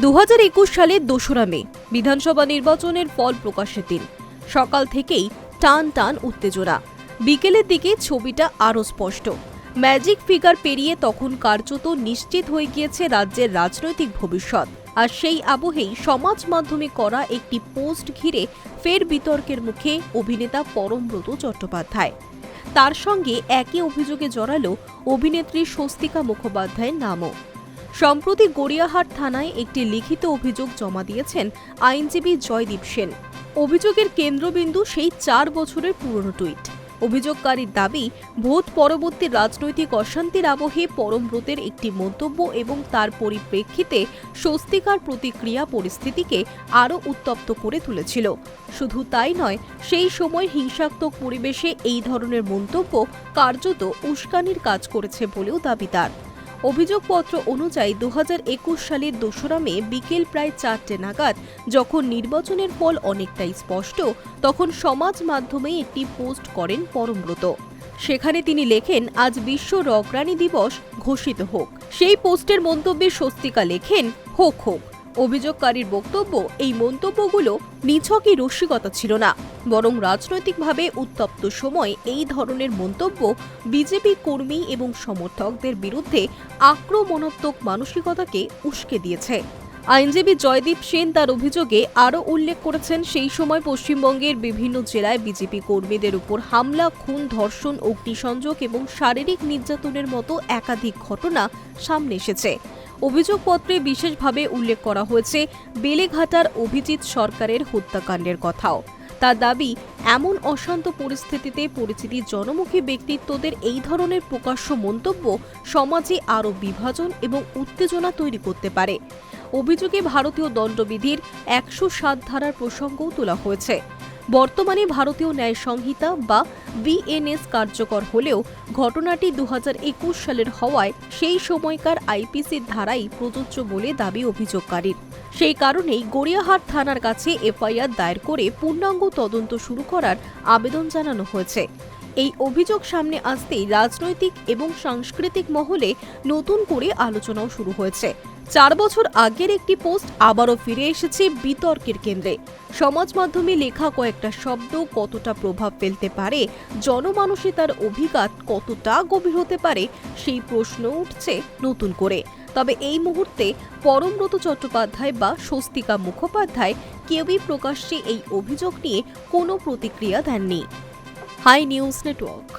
2021 সালের 2রা মে বিধানসভা নির্বাচনের ফল প্রকাশের দিন। সকাল থেকেই টান টান উত্তেজনা। বিকেলের দিকে ছবিটা আরও স্পষ্ট। ম্যাজিক ফিগার পেরিয়ে তখন কার্যত নিশ্চিত হয়ে গিয়েছে রাজ্যের রাজনৈতিক ভবিষ্যৎ। আর সেই আবহেই সমাজ মাধ্যমে করা একটি পোস্ট ঘিরে ফের বিতর্কের মুখে অভিনেতা পরমব্রত চট্টোপাধ্যায়। তার সঙ্গে একই অভিযোগে জড়ালো অভিনেত্রী স্বস্তিকা মুখোপাধ্যায়ের নামও। সম্প্রতি গড়িয়াহাট থানায় একটি লিখিত অভিযোগ জমা দিয়েছেন আইনজীবী জয়দীপ সেন। অভিযোগের কেন্দ্রবিন্দু সেই 4 বছরের পুরনো টুইট। অভিযোগকারীর দাবি, ভোট পরবর্তী রাজনৈতিক অশান্তির আবহে পরমব্রতের একটি মন্তব্য এবং তার পরিপ্রেক্ষিতে স্বস্তিকার প্রতিক্রিয়া পরিস্থিতিকে আরও উত্তপ্ত করে তুলেছিল। শুধু তাই নয়, সেই সময় হিংসাত্মক পরিবেশে এই ধরনের মন্তব্য কার্যত উস্কানির কাজ করেছে বলেও দাবি তার। অভিযোগপত্র অনুযায়ী 2021 সালের 2রা মে বিকেল প্রায় 4টে নাগাদ যখন নির্বাচনের ফল অনেকটাই স্পষ্ট, তখন সমাজ মাধ্যমে একটি পোস্ট করেন পরমব্রত। সেখানে তিনি লেখেন, আজ বিশ্ব রকরানি দিবস ঘোষিত হোক। সেই পোস্টের মন্তব্যে স্বস্তিকা লেখেন, হোক হোক। অভিযোগকারীর বক্তব্য, এই মন্তব্যগুলো নিছকই রসিকতা ছিল না, বরং রাজনৈতিকভাবে উত্তপ্ত সময় এই ধরনের মন্তব্য বিজেপি কর্মী এবং সমর্থকদের বিরুদ্ধে আক্রমণাত্মক মানসিকতাকে উস্কে দিয়েছে। আইনজীবী জয়দীপ সেন তার অভিযোগে আরও উল্লেখ করেছেন, সেই সময় পশ্চিমবঙ্গের বিভিন্ন জেলায় বিজেপি কর্মীদের উপর হামলা, খুন, ধর্ষণ, অগ্নিসংযোগ এবং শারীরিক নির্যাতনের মতো একাধিক ঘটনা সামনে এসেছে। অভিযোগপত্রে বিশেষভাবে উল্লেখ করা হয়েছে বেলেঘাটার অভিজিৎ সরকারের হত্যাকাণ্ডের কথাও। তার দাবি, এমন অশান্ত পরিস্থিতিতে পরিচিতি জনমুখী ব্যক্তিত্বদের এই ধরনের প্রকাশ্য মন্তব্য সমাজে আরও বিভাজন এবং উত্তেজনা তৈরি করতে পারে। অভিযোগে ভারতীয় দণ্ডবিধির 107 ধারার প্রসঙ্গও তোলা হয়েছে। বর্তমানে ভারতীয় ন্যায় সংহিতা বা বিএনএস কার্যকর হলেও ঘটনাটি 2021 সালের হওয়ায় সেই সময়কার আইপিসির ধারাই প্রযোজ্য বলে দাবি অভিযোগকারীর। সেই কারণেই গড়িয়াহাট থানার কাছে এফআইআর দায়ের করে পূর্ণাঙ্গ তদন্ত শুরু করার আবেদন জানানো হয়েছে। এই অভিযোগ সামনে আসতেই রাজনৈতিক এবং সাংস্কৃতিক মহলে নতুন করে আলোচনাও শুরু হয়েছে। 4 বছর আগের একটি পোস্ট আবারও ফিরে এসেছে বিতর্কের কেন্দ্রে। সমাজ মাধ্যমে লেখা কয়েকটা শব্দ কতটা প্রভাব ফেলতে পারে, জনমানসে তার অভিঘাত কতটা গভীর হতে পারে, সেই প্রশ্ন উঠছে নতুন করে। তবে এই মুহূর্তে পরমব্রত চট্টোপাধ্যায় বা স্বস্তিকা মুখোপাধ্যায় কেউই প্রকাশ্যে এই অভিযোগ নিয়ে কোনো প্রতিক্রিয়া দেননি। Hi news network.